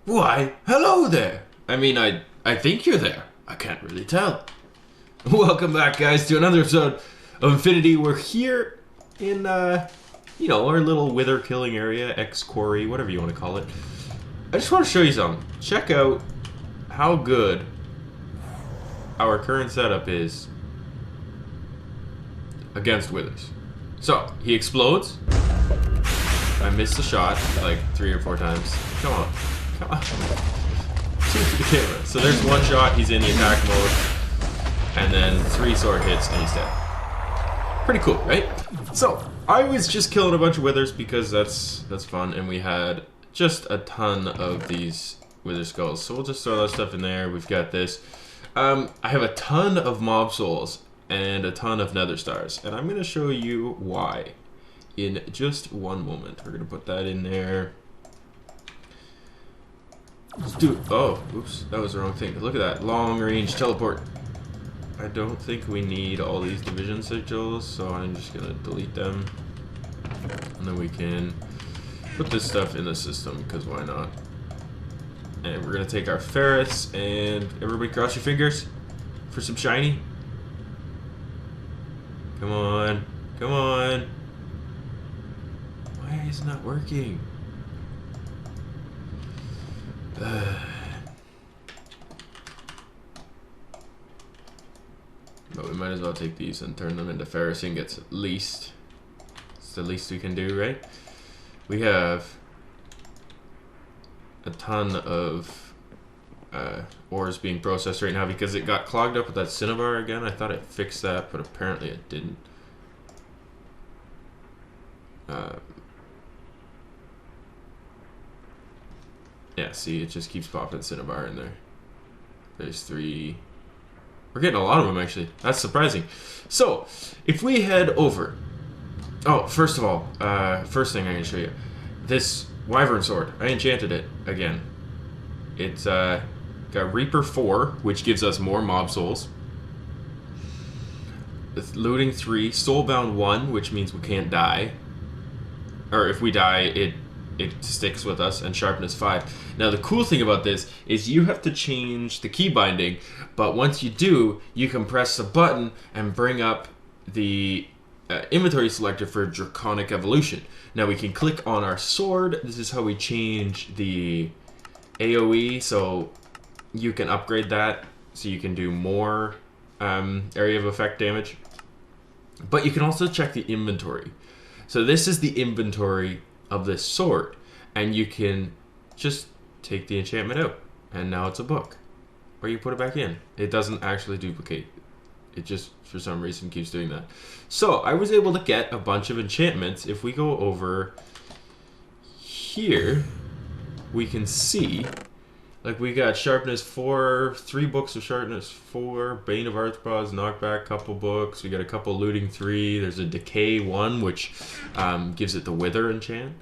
Why, hello there. I mean, I think you're there. I can't really tell. Welcome back, guys, to another episode of Infinity. We're here in, you know, our little wither killing area, X-Quarry, whatever you want to call it. I just want to show you something. Check out how good our current setup is against withers. So, he explodes. I missed the shot like 3 or 4 times. Come on. Come on. Shoot the camera. So there's one shot, he's in the attack mode. And then 3 sword hits and he's dead. Pretty cool, right? So, I was just killing a bunch of withers because that's fun, and we had just a ton of these wither skulls. So we'll just throw that stuff in there. We've got this. I have a ton of mob souls and a ton of nether stars, and I'm going to show you why in just one moment. We're going to put that in there. Let's do it. Oh, oops, that was the wrong thing. Look at that, long range teleport. I don't think we need all these division sigils, so I'm just going to delete them. And then we can put this stuff in the system, because why not? And we're going to take our ferrets, and everybody cross your fingers for some shiny. Come on. Come on. Why is it not working? But we might as well take these and turn them into ferrous ingots at least. It's the least we can do, right? We have a ton of ores being processed right now because it got clogged up with that cinnabar again. I thought it fixed that, but apparently it didn't. Yeah, see, it just keeps popping cinnabar in there. There's 3. We're getting a lot of them, actually. That's surprising. So, if we head over... Oh, first of all, first thing I'm going to show you. This wyvern sword. I enchanted it again. It's got Reaper 4, which gives us more mob souls. It's looting 3. Soulbound 1, which means we can't die. Or if we die, it sticks with us, and sharpness 5. Now the cool thing about this is you have to change the key binding, but once you do, you can press the button and bring up the inventory selector for Draconic Evolution. Now we can click on our sword. This is how we change the AoE, so you can upgrade that so you can do more area of effect damage. But you can also check the inventory. So this is the inventory of this sword, and you can just take the enchantment out, and now it's a book, or you put it back in. It doesn't actually duplicate. It just, for some reason, keeps doing that. So I was able to get a bunch of enchantments. If we go over here, we can see, like, we got sharpness 4, 3 books of sharpness 4, Bane of Arthropods, knockback, couple books. We got a couple looting 3. There's a decay 1, which gives it the wither enchant.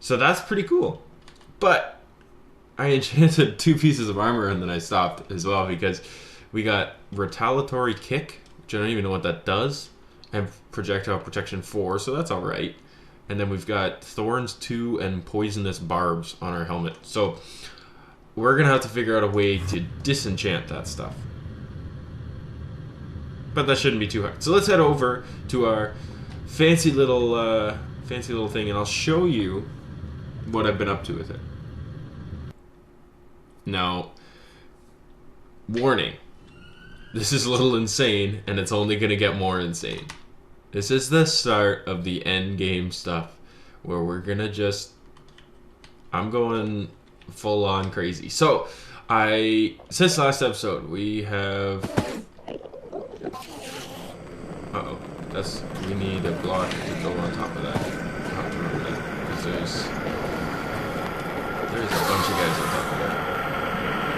So that's pretty cool. But I enchanted 2 pieces of armor and then I stopped as well because we got retaliatory kick, which I don't even know what that does, and projectile protection 4, so that's alright. And then we've got thorns 2 and poisonous barbs on our helmet. So we're gonna have to figure out a way to disenchant that stuff. But that shouldn't be too hard. So let's head over to our fancy little thing, and I'll show you what I've been up to with it. Now, warning, this is a little insane, and it's only gonna get more insane. This is the start of the end game stuff, where we're gonna just... I'm going full on crazy. So, since last episode, we have... Uh-oh. We need a block to go on top of that. I'll have to remember that, because there's a bunch of guys on top of that.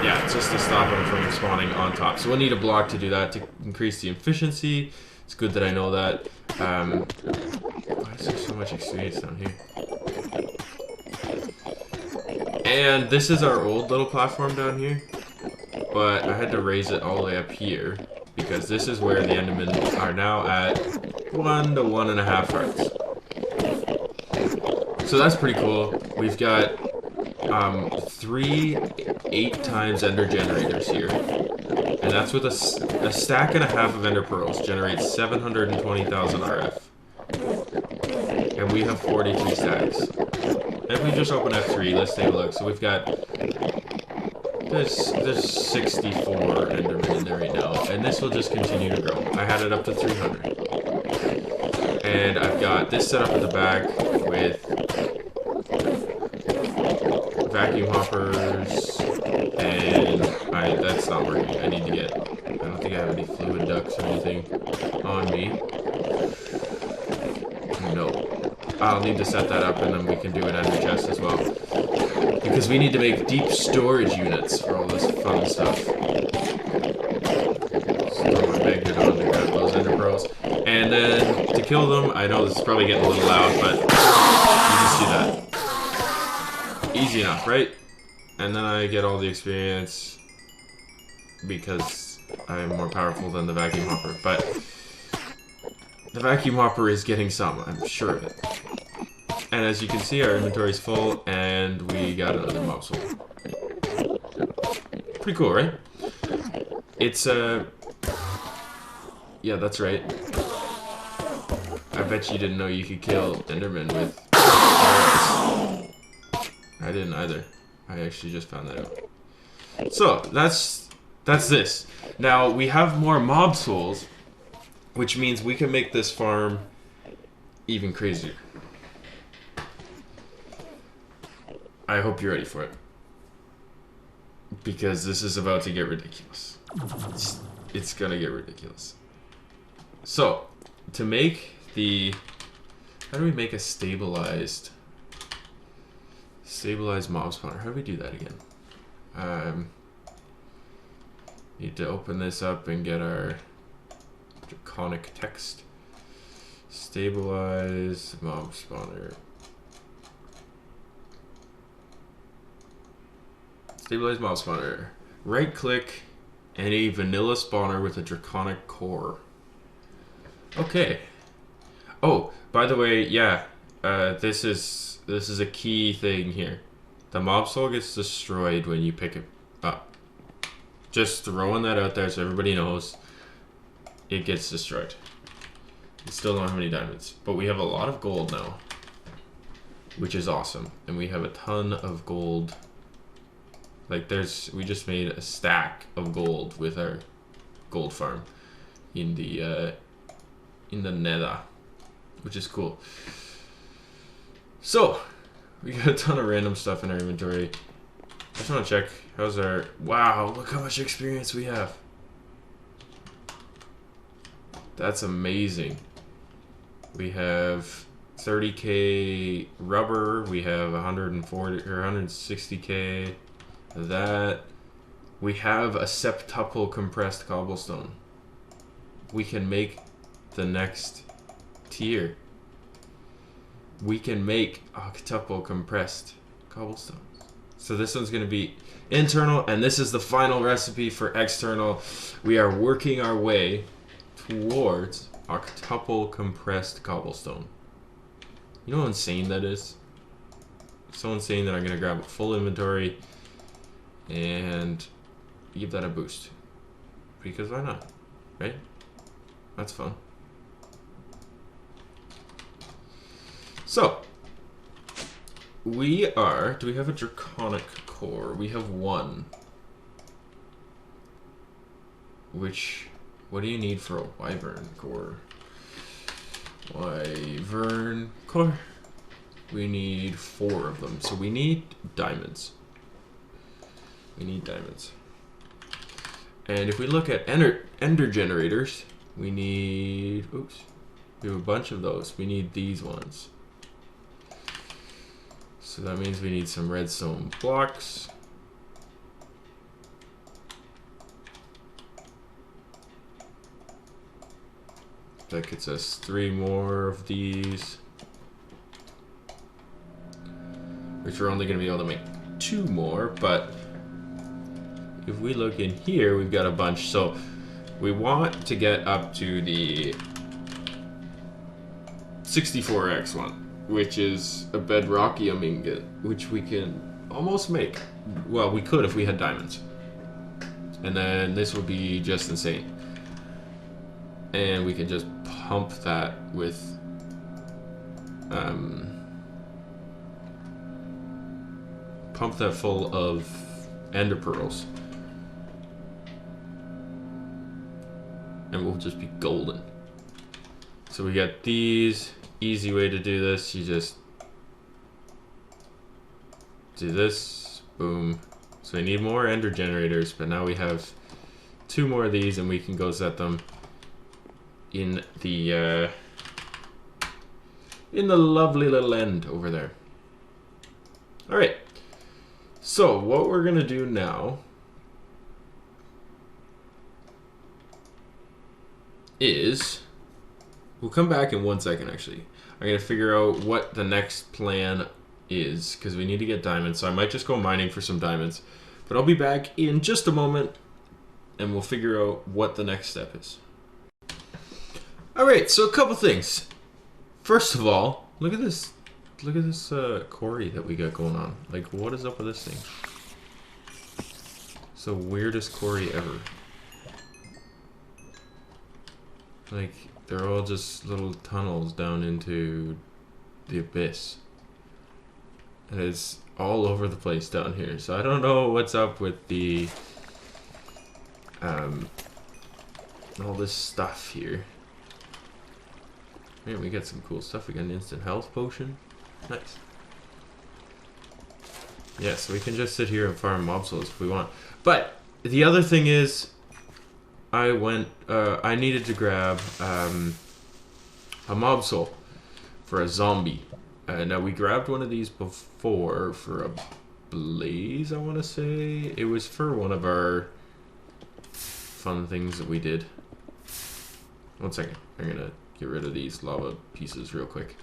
Yeah, it's just to stop them from spawning on top. So we'll need a block to do that to increase the efficiency. It's good that I know that. Why is there so much experience down here? And this is our old little platform down here, but I had to raise it all the way up here because this is where the Endermen are now at 1 to 1.5 hearts. So that's pretty cool. We've got 3 8x ender generators here. And that's with a stack and a half of ender pearls generates 720,000 RF. And we have 42 stacks. If we just open F3, let's take a look. So we've got... There's 64 endermen in there right now. And this will just continue to grow. I had it up to 300. And I've got this set up at the back with vacuum hoppers. And that's not working. I need to get... I don't think I have any fluid ducts or anything on me. No. I'll need to set that up and then we can do an ender chest as well. Because we need to make deep storage units for all this fun stuff. So throw my Megalodon to grab those ender pearls. And then to kill them, I know this is probably getting a little loud, but you just do that. Easy enough, right? And then I get all the experience because I'm more powerful than the vacuum hopper. But the vacuum hopper is getting some, I'm sure of it. And as you can see, our inventory is full, and we got another mob soul. Pretty cool, right? It's yeah, that's right. I bet you didn't know you could kill Enderman with arrows. I didn't either. I actually just found that out. So, that's this. Now, we have more mob souls, which means we can make this farm even crazier. I hope you're ready for it. Because this is about to get ridiculous. It's gonna get ridiculous. So, to make the... How do we make a stabilized mob spawner? How do we do that again? Need to open this up and get our draconic text. Stabilize mob spawner. Stabilize mob spawner. Right click any vanilla spawner with a draconic core. Okay. Oh, by the way, yeah, this is a key thing here. The mob soul gets destroyed when you pick it up. Just throwing that out there so everybody knows it gets destroyed. We still don't have any diamonds, but we have a lot of gold now, which is awesome. And we have a ton of gold. Like we just made a stack of gold with our gold farm in the nether, which is cool. So we got a ton of random stuff in our inventory. I just want to check how's our... Wow, look how much experience we have. That's amazing. We have 30k rubber. We have 140 or 160k. That we have a septuple compressed cobblestone. We can make the next tier. We can make octuple compressed cobblestone. So this one's going to be internal, and this is the final recipe for external. We are working our way towards octuple compressed cobblestone. You know how insane that is? So insane that I'm going to grab a full inventory and give that a boost. Because why not? Right? That's fun. So, do we have a draconic core? We have one. What do you need for a wyvern core? Wyvern core. We need 4 of them, so we need diamonds. We need diamonds. And if we look at ender generators, we need, oops, we have a bunch of those. We need these ones. So that means we need some redstone blocks. That gets us 3 more of these, which we're only going to be able to make 2 more, but if we look in here, we've got a bunch. So we want to get up to the 64x one, which is a bedrockium ingot, which we can almost make. Well, we could if we had diamonds. And then this would be just insane. And we could just pump that with pump that full of ender pearls. And we'll just be golden. So we got these. Easy way to do this, you just do this, boom. So we need more ender generators, but now we have 2 more of these and we can go set them in the lovely little end over there. Alright, so what we're gonna do now is, we'll come back in 1 second actually. I'm gonna figure out what the next plan is, because we need to get diamonds, so I might just go mining for some diamonds. But I'll be back in just a moment and we'll figure out what the next step is. Alright, so a couple things. First of all, look at this quarry that we got going on. Like, what is up with this thing? It's the weirdest quarry ever. Like, they're all just little tunnels down into the abyss. And it's all over the place down here. So I don't know what's up with the all this stuff here. Man, we got some cool stuff. We got an instant health potion. Nice. Yeah, so we can just sit here and farm mob souls if we want. But the other thing is, I needed to grab a mob soul for a zombie. Now we grabbed one of these before for a blaze, I want to say. It was for one of our fun things that we did. 1 second, I'm gonna get rid of these lava pieces real quick.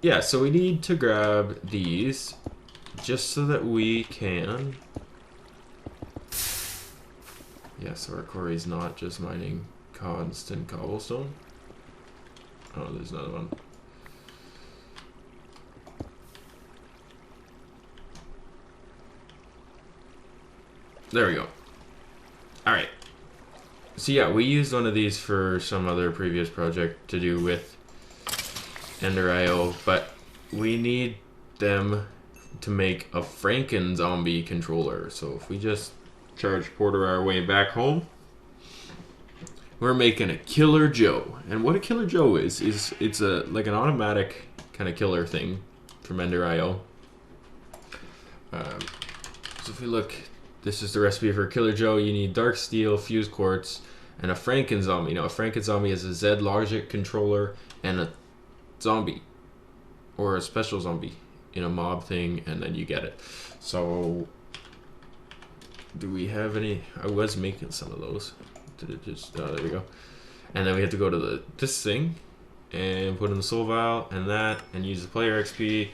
Yeah, so we need to grab these just so that we can... Yeah, so our quarry's not just mining constant cobblestone. Oh, there's another one. There we go. Alright. So yeah, we used one of these for some other previous project to do with Ender IO, but we need them to make a Franken zombie controller. So if we just charge Porter our way back home, we're making a Killer Joe. And what a Killer Joe is it's a like an automatic kind of killer thing from Ender IO. So if we look, this is the recipe for Killer Joe. You need dark steel, fused quartz, and a Franken zombie. Now a Franken zombie is a Z logic controller and a zombie or a special zombie in a mob thing, and then you get it. So do we have any? I was making some of those. Did it just, oh, there we go. And then we have to go to this thing and put in the soul vial and that and use the player XP,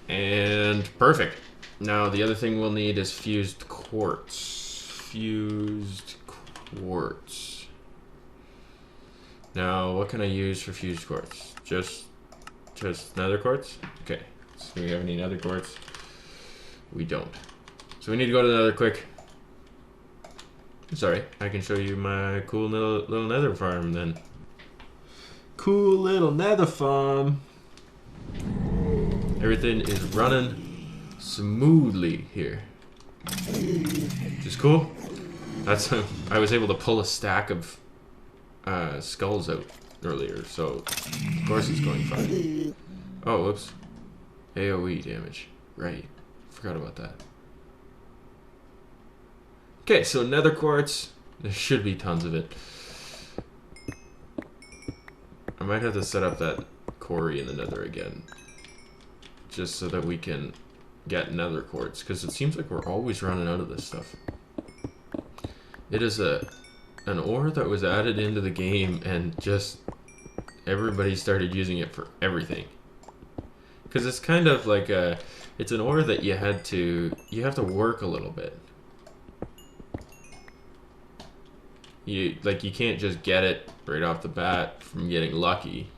and perfect. Now the other thing we'll need is fused quartz. Fused quartz. Now what can I use for fused quartz? Just nether quartz? Okay. So do we have any nether quartz? We don't. So we need to go to the nether quick. Sorry, I can show you my cool little nether farm then. Cool little nether farm. Everything is running smoothly here, which is cool. That's I was able to pull a stack of skulls out earlier, so of course it's going fine. Oh, whoops. AoE damage. Right. Forgot about that. Okay, so nether quartz. There should be tons of it. I might have to set up that quarry in the nether again, just so that we can get nether quartz, because it seems like we're always running out of this stuff. It is an ore that was added into the game, and just everybody started using it for everything. Because it's kind of like it's an ore that you have to work a little bit. You can't just get it right off the bat from getting lucky.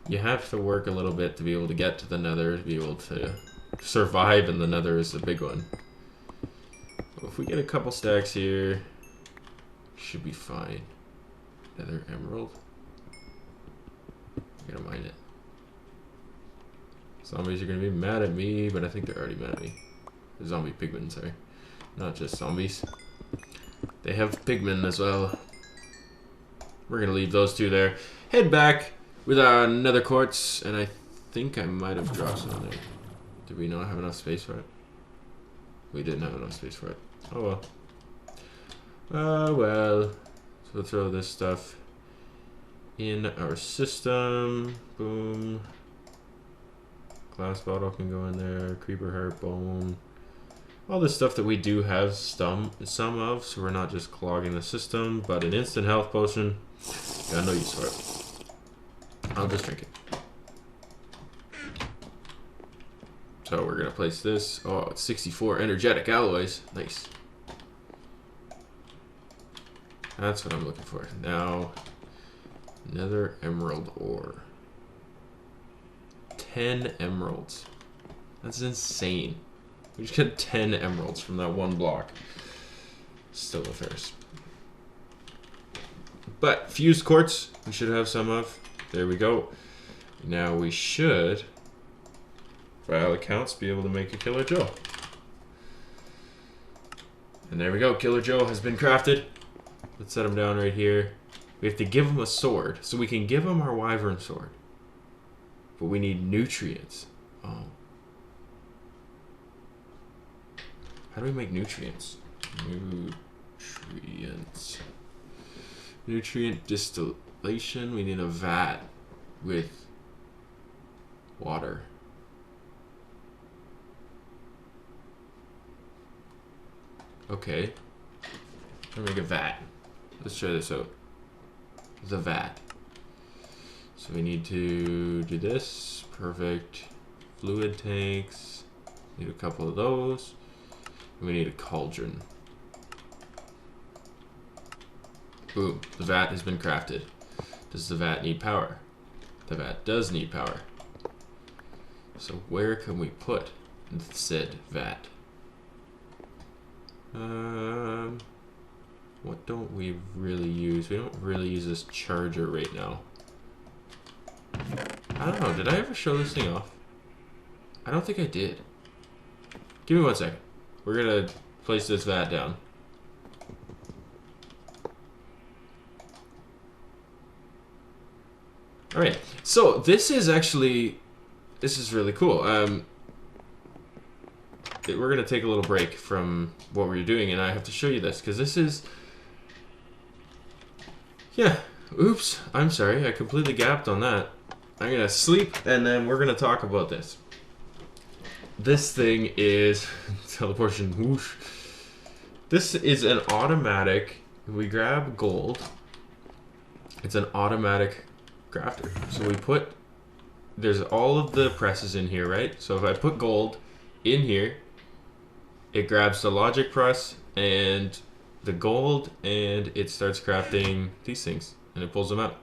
You have to work a little bit to be able to get to the nether, to be able to survive in the nether is a big one. If we get a couple stacks here, should be fine. Nether emerald. I'm gonna mine it. Zombies are gonna be mad at me, but I think they're already mad at me. The zombie pigmen, sorry. Not just zombies. They have pigmen as well. We're gonna leave those two there. Head back with our nether quartz, and I think I might have dropped some in there. Did we not have enough space for it? We didn't have enough space for it. Oh well. Oh well. So we'll throw this stuff in our system. Boom. Glass bottle can go in there. Creeper heart bone. All this stuff that we do have some of, so we're not just clogging the system. But an instant health potion, got no use for it. I'll just drink it. So we're gonna place this. Oh, it's 64 energetic alloys. Nice. That's what I'm looking for. Now, nether emerald ore. 10 emeralds. That's insane. We just got 10 emeralds from that one block. Still a first. But fused quartz, we should have some of. There we go. Now we should, by all accounts, be able to make a Killer Joe. And there we go. Killer Joe has been crafted. Let's set him down right here. We have to give him a sword. So we can give him our wyvern sword. But we need nutrients. Oh. How do we make nutrients? Nutrients. Nutrient distillation. We need a vat with water. Okay. I'm gonna make a vat. Let's try this out. The vat. So we need to do this. Perfect. Fluid tanks. Need a couple of those. And we need a cauldron. Boom. The vat has been crafted. Does the vat need power? The vat does need power. So where can we put said vat? What don't we really use? We don't really use this charger right now. I don't know. Did I ever show this thing off? I don't think I did. Give me 1 second. We're gonna place this vat down. Alright, so this is really cool. We're gonna take a little break from what we're doing, and I have to show you this, because this is... Yeah, oops, I'm sorry, I completely gapped on that. I'm gonna sleep, and then we're gonna talk about this. This thing is... teleportation, whoosh. This is an automatic... We grab gold. It's an automatic crafter. So we put... There's all of the presses in here, right? So if I put gold in here, it grabs the logic press and the gold, and it starts crafting these things, and it pulls them out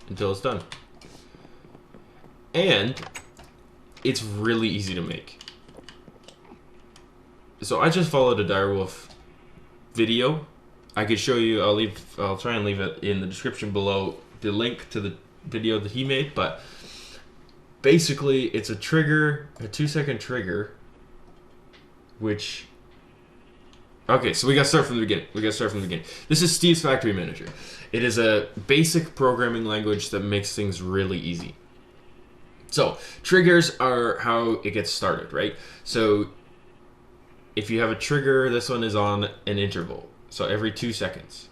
until it's done. And it's really easy to make. So I just followed a direwolf video. I could show you. I'll try and leave it in the description below, the link to the video that he made. But basically, it's a trigger, a 2-second trigger, which... Okay, so we gotta start from the beginning. This is Steve's Factory Manager. It is a basic programming language that makes things really easy. So, triggers are how it gets started, right? So, if you have a trigger, this one is on an interval. So every 2 seconds,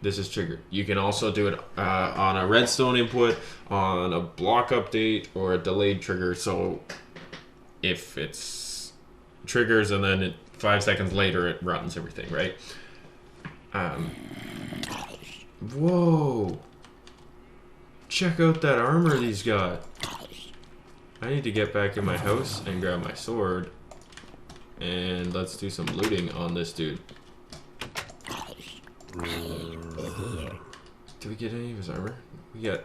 this is triggered. You can also do it on a redstone input, on a block update, or a delayed trigger. So if it's triggers and then 5 seconds later it runs everything, right? Whoa! Check out that armor he's got. I need to get back in my house and grab my sword. And let's do some looting on this dude. Did we get any of his armor? We got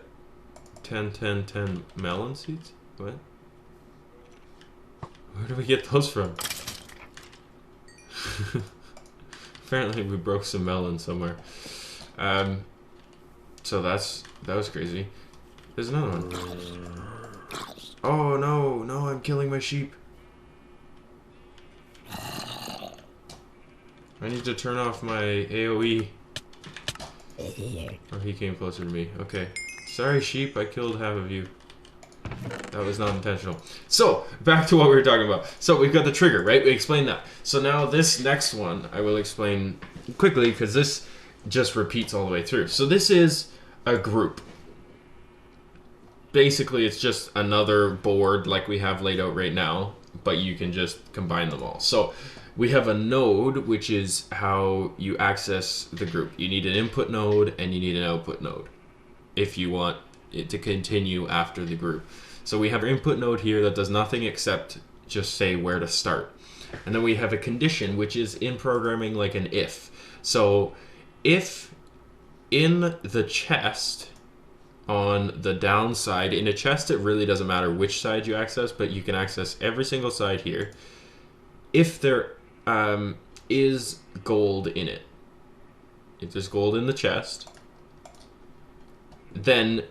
10, 10, 10 melon seeds? What? Where do we get those from? Apparently we broke some melon somewhere. So that was crazy. There's another one. Oh no, no, I'm killing my sheep. I need to turn off my AoE. Oh, he came closer to me. Okay. Sorry, sheep, I killed half of you. That was not intentional. So, back to what we were talking about. So, we've got the trigger, right? We explained that. So now this next one, I will explain quickly, because this just repeats all the way through. So this is a group. Basically, it's just another board like we have laid out right now, but you can just combine them all. So we have a node, which is how you access the group. You need an input node and you need an output node if you want it to continue after the group. So we have our input node here that does nothing except just say where to start. And then we have a condition, which is in programming like an if. So if in the chest on the downside, in a chest it really doesn't matter which side you access, but you can access every single side here. If there is gold in it, if there's gold in the chest, then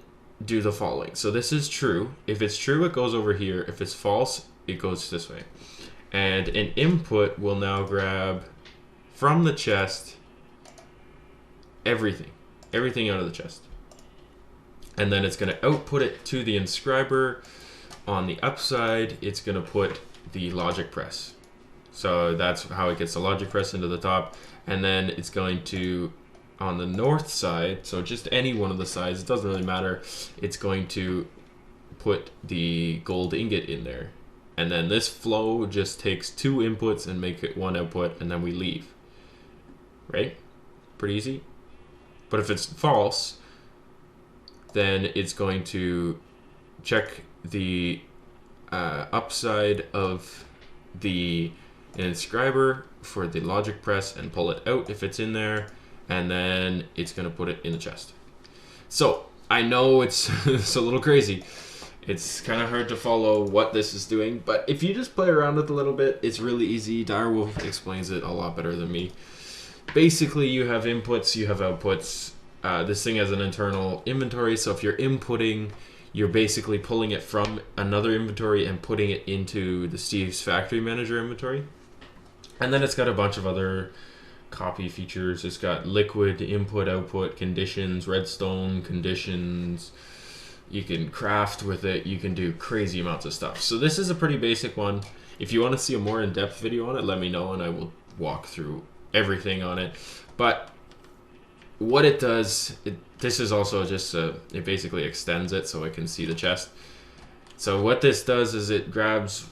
do the following. So this is true. If it's true, it goes over here. If it's false, it goes this way. And an input will now grab from the chest everything out of the chest. And then it's going to output it to the inscriber. On the upside, it's going to put the logic press. So that's how it gets the logic press into the top. And then it's going to, on the north side, so just any one of the sides, it doesn't really matter, it's going to put the gold ingot in there. And then this flow just takes two inputs and make it one output, and then we leave. Right? Pretty easy. But if it's false, then it's going to check the upside of the inscriber for the logic press and pull it out if it's in there, and then it's going to put it in the chest. So I know it's, it's a little crazy. It's kind of hard to follow what this is doing, but if you just play around with it a little bit, it's really easy. Direwolf explains it a lot better than me. Basically, you have inputs, you have outputs. This thing has an internal inventory, so if you're inputting, you're basically pulling it from another inventory and putting it into the Steve's Factory Manager inventory. And then it's got a bunch of other copy features. It's got liquid, input, output, conditions, redstone, conditions. You can craft with it. You can do crazy amounts of stuff. So this is a pretty basic one. If you want to see a more in-depth video on it, let me know and I will walk through everything on it. But what it does, this is also just it basically extends it so I can see the chest. So what this does is it grabs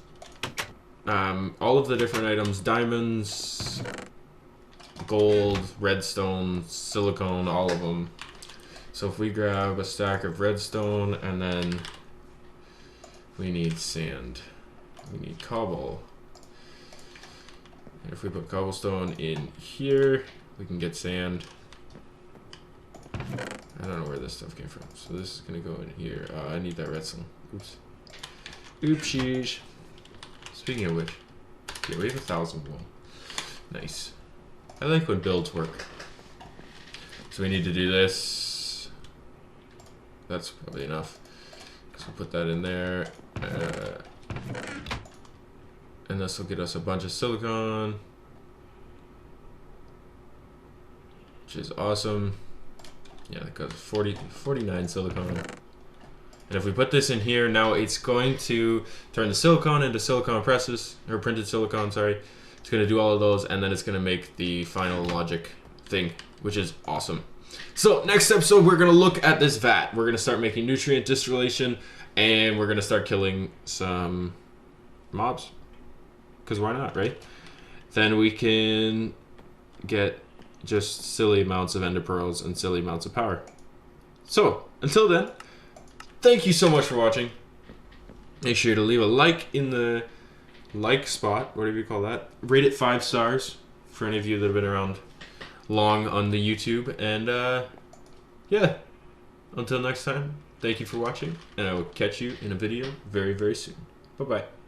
all of the different items, diamonds, gold, redstone, silicone, all of them. So if we grab a stack of redstone, and then we need sand, we need cobble. And if we put cobblestone in here, we can get sand. I don't know where this stuff came from. So this is gonna go in here. I need that redstone. Oops. Oopsies. Speaking of which, yeah, we have 1,000 wool. Nice. I like when builds work. So we need to do this. That's probably enough. So we'll put that in there. And this will get us a bunch of silicon, which is awesome. Yeah, that goes 49 silicon. And if we put this in here, now it's going to turn the silicon into silicon presses, or printed silicon, sorry. It's going to do all of those, and then it's going to make the final logic thing, which is awesome. So next episode, we're going to look at this vat. We're going to start making nutrient distillation, and we're going to start killing some mobs. Because why not, right? Then we can get just silly amounts of ender pearls and silly amounts of power. So, until then, thank you so much for watching. Make sure to leave a like in the like spot, whatever you call that. Rate it 5 stars for any of you that have been around long on the YouTube. And yeah, until next time, Thank you for watching, and I will catch you in a video very, very soon. Bye-bye.